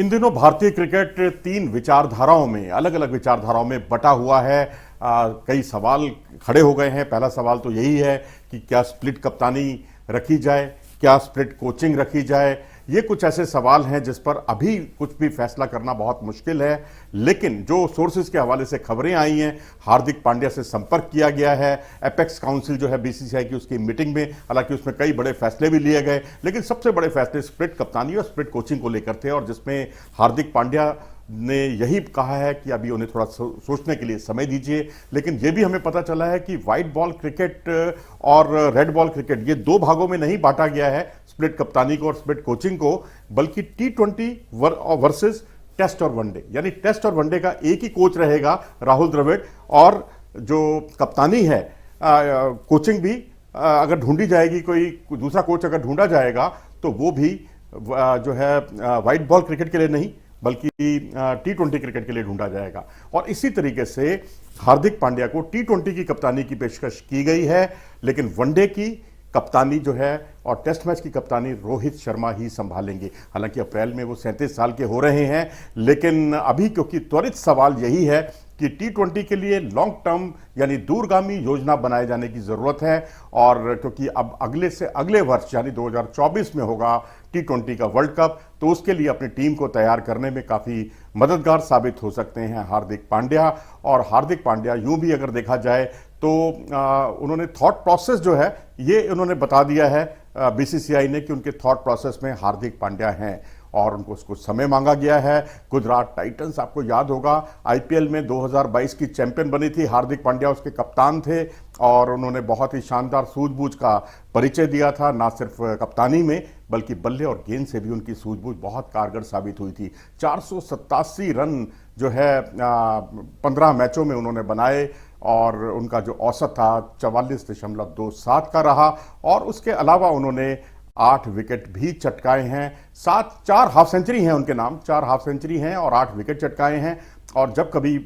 इन दिनों भारतीय क्रिकेट तीन विचारधाराओं में, अलग अलग विचारधाराओं में बटा हुआ है। कई सवाल खड़े हो गए हैं। पहला सवाल तो यही है कि क्या स्प्लिट कप्तानी रखी जाए, क्या स्प्लिट कोचिंग रखी जाए। ये कुछ ऐसे सवाल हैं जिस पर अभी कुछ भी फैसला करना बहुत मुश्किल है। लेकिन जो सोर्सेज के हवाले से खबरें आई हैं, हार्दिक पांड्या से संपर्क किया गया है। एपेक्स काउंसिल जो है बीसीसीआई की, उसकी मीटिंग में हालांकि उसमें कई बड़े फैसले भी लिए गए, लेकिन सबसे बड़े फैसले स्प्लिट कप्तानी और स्प्लिट कोचिंग को लेकर थे, और जिसमें हार्दिक पांड्या ने यही कहा है कि अभी उन्हें थोड़ा सोचने के लिए समय दीजिए। लेकिन यह भी हमें पता चला है कि व्हाइट बॉल क्रिकेट और रेड बॉल क्रिकेट, ये दो भागों में नहीं बांटा गया है स्प्लिट कप्तानी को और स्प्लिट कोचिंग को, बल्कि T20 वर्सेस टेस्ट और वनडे, यानी टेस्ट और वनडे का एक ही कोच रहेगा, राहुल द्रविड़, और जो कप्तानी है, कोचिंग भी अगर ढूंढी जाएगी, कोई दूसरा कोच अगर ढूंढा जाएगा तो वो भी जो है व्हाइट बॉल क्रिकेट के लिए नहीं बल्कि T20 क्रिकेट के लिए ढूंढा जाएगा। और इसी तरीके से हार्दिक पांड्या को T20 की कप्तानी की पेशकश की गई है, लेकिन वनडे की कप्तानी जो है और टेस्ट मैच की कप्तानी रोहित शर्मा ही संभालेंगे। हालांकि अप्रैल में वो 37 साल के हो रहे हैं, लेकिन अभी क्योंकि त्वरित सवाल यही है कि T20 के लिए लॉन्ग टर्म यानी दूरगामी योजना बनाए जाने की जरूरत है, और क्योंकि अब अगले से अगले वर्ष यानी 2024 में होगा T20 का वर्ल्ड कप, तो उसके लिए अपनी टीम को तैयार करने में काफी मददगार साबित हो सकते हैं हार्दिक पांड्या। और हार्दिक पांड्या यूं भी अगर देखा जाए तो उन्होंने थॉट प्रोसेस जो है ये उन्होंने बता दिया है बीसीसीआई ने कि उनके थॉट प्रोसेस में हार्दिक पांड्या हैं, और उनको कुछ समय मांगा गया है। गुजरात टाइटंस, आपको याद होगा, आईपीएल में 2022 की चैंपियन बनी थी, हार्दिक पांड्या उसके कप्तान थे, और उन्होंने बहुत ही शानदार सूझबूझ का परिचय दिया था, ना सिर्फ कप्तानी में बल्कि बल्ले और गेंद से भी उनकी सूझबूझ बहुत कारगर साबित हुई थी। 487 रन जो है 15 मैचों में उन्होंने बनाए, और उनका जो औसत था 44.27 का रहा, और उसके अलावा उन्होंने 8 विकेट भी चटकाए हैं। 4 हाफ सेंचुरी हैं उनके नाम, 4 हाफ सेंचुरी हैं और 8 विकेट चटकाए हैं। और जब कभी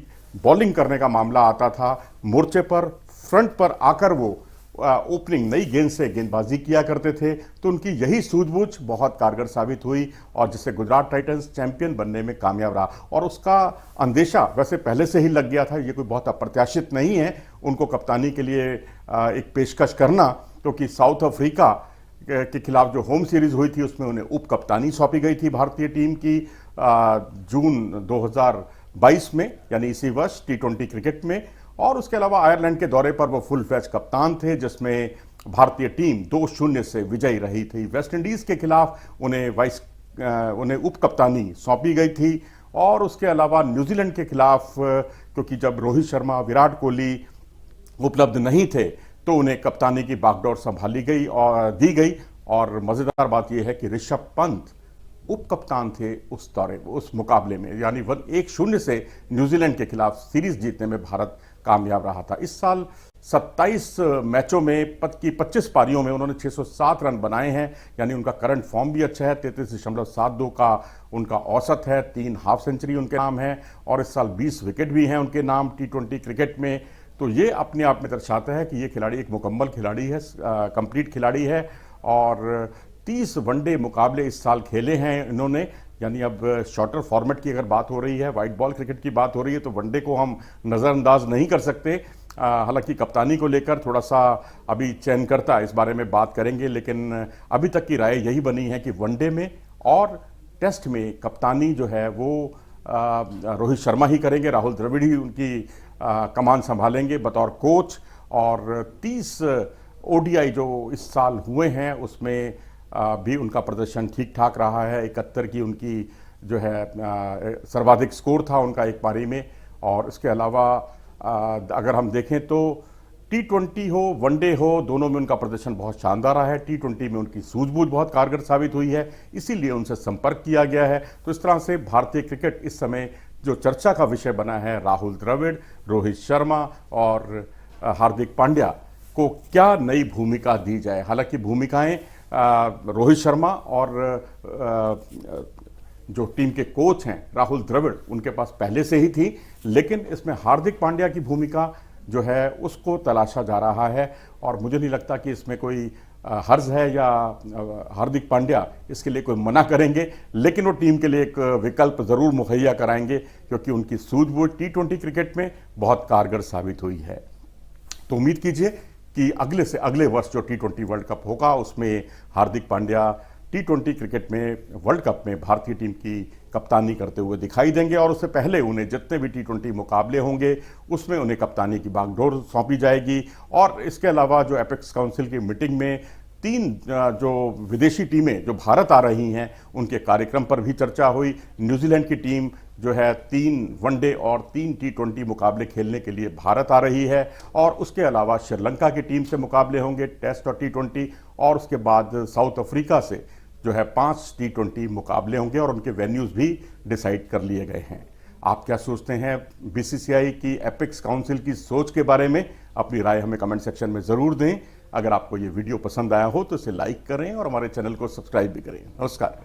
बॉलिंग करने का मामला आता था, मोर्चे पर फ्रंट पर आकर वो ओपनिंग नई गेंद से गेंदबाजी किया करते थे, तो उनकी यही सूझबूझ बहुत कारगर साबित हुई, और जिससे गुजरात टाइटंस चैंपियन बनने में कामयाब रहा। और उसका अंदेशा वैसे पहले से ही लग गया था, ये कोई बहुत अप्रत्याशित नहीं है उनको कप्तानी के लिए एक पेशकश करना, क्योंकि साउथ अफ्रीका के खिलाफ जो होम सीरीज हुई थी उसमें उन्हें उप कप्तानी सौंपी गई थी भारतीय टीम की जून 2022 में, यानी इसी वर्ष T20 क्रिकेट में। और उसके अलावा आयरलैंड के दौरे पर वो फुल फ्लैश कप्तान थे, जिसमें भारतीय टीम 2-0 से विजयी रही थी। वेस्ट इंडीज के खिलाफ उन्हें उप कप्तानी सौंपी गई थी। और उसके अलावा न्यूजीलैंड के खिलाफ, क्योंकि जब रोहित शर्मा, विराट कोहली उपलब्ध नहीं थे, तो उन्हें कप्तानी की बागडोर संभाली गई और दी गई। और मजेदार बात यह है कि ऋषभ पंत उप कप्तान थे उस मुकाबले में, यानी 1-0 से न्यूजीलैंड के खिलाफ सीरीज जीतने में भारत कामयाब रहा था। इस साल 27 मैचों में 25 पारियों में उन्होंने 607 रन बनाए हैं, यानी उनका करंट फॉर्म भी अच्छा है। 33.72 का उनका औसत है, 3 हाफ सेंचुरी उनके नाम है, और इस साल 20 विकेट भी हैं उनके नाम T20 क्रिकेट में। तो ये अपने आप में दर्शाता है कि ये खिलाड़ी एक मुकम्मल खिलाड़ी है, कंप्लीट खिलाड़ी है। और 30 वनडे मुकाबले इस साल खेले हैं इन्होंने, यानी अब शॉर्टर फॉर्मेट की अगर बात हो रही है, व्हाइट बॉल क्रिकेट की बात हो रही है, तो वनडे को हम नज़रअंदाज नहीं कर सकते। हालांकि कप्तानी को लेकर थोड़ा सा अभी चयन करता इस बारे में बात करेंगे, लेकिन अभी तक की राय यही बनी है कि वनडे में और टेस्ट में कप्तानी जो है वो रोहित शर्मा ही करेंगे, राहुल द्रविड़ ही उनकी कमान संभालेंगे बतौर कोच। और 30 ओडीआई जो इस साल हुए हैं उसमें भी उनका प्रदर्शन ठीक ठाक रहा है। 71 की उनकी जो है सर्वाधिक स्कोर था उनका एक पारी में। और इसके अलावा अगर हम देखें तो T20 हो, वनडे हो, दोनों में उनका प्रदर्शन बहुत शानदार रहा है। T20 में उनकी सूझबूझ बहुत कारगर साबित हुई है, इसीलिए उनसे संपर्क किया गया है। तो इस तरह से भारतीय क्रिकेट इस समय जो चर्चा का विषय बना है, राहुल द्रविड़, रोहित शर्मा और हार्दिक पांड्या को क्या नई भूमिका दी जाए। हालांकि भूमिकाएं रोहित शर्मा और जो टीम के कोच हैं राहुल द्रविड़, उनके पास पहले से ही थी, लेकिन इसमें हार्दिक पांड्या की भूमिका जो है उसको तलाशा जा रहा है। और मुझे नहीं लगता कि इसमें कोई हर्ष है या हार्दिक पांड्या इसके लिए कोई मना करेंगे, लेकिन वो टीम के लिए एक विकल्प ज़रूर मुहैया कराएंगे, क्योंकि उनकी सूझबूझ T20 क्रिकेट में बहुत कारगर साबित हुई है। तो उम्मीद कीजिए कि अगले से अगले वर्ष जो T20 वर्ल्ड कप होगा उसमें हार्दिक पांड्या T20 क्रिकेट में वर्ल्ड कप में भारतीय टीम की कप्तानी करते हुए दिखाई देंगे, और उससे पहले उन्हें जितने भी T20 मुकाबले होंगे उसमें उन्हें कप्तानी की बागडोर सौंपी जाएगी। और इसके अलावा जो एपेक्स काउंसिल की मीटिंग में 3 जो विदेशी टीमें जो भारत आ रही हैं उनके कार्यक्रम पर भी चर्चा हुई। न्यूजीलैंड की टीम जो है 3 वनडे और 3 T20 मुकाबले खेलने के लिए भारत आ रही है, और उसके अलावा श्रीलंका की टीम से मुकाबले होंगे टेस्ट और T20, और उसके बाद साउथ अफ्रीका से जो है 5 T20 मुकाबले होंगे, और उनके वेन्यूज़ भी डिसाइड कर लिए गए हैं। आप क्या सोचते हैं BCCI की एपेक्स काउंसिल की सोच के बारे में? अपनी राय हमें कमेंट सेक्शन में ज़रूर दें। अगर आपको ये वीडियो पसंद आया हो तो इसे लाइक करें और हमारे चैनल को सब्सक्राइब भी करें। नमस्कार।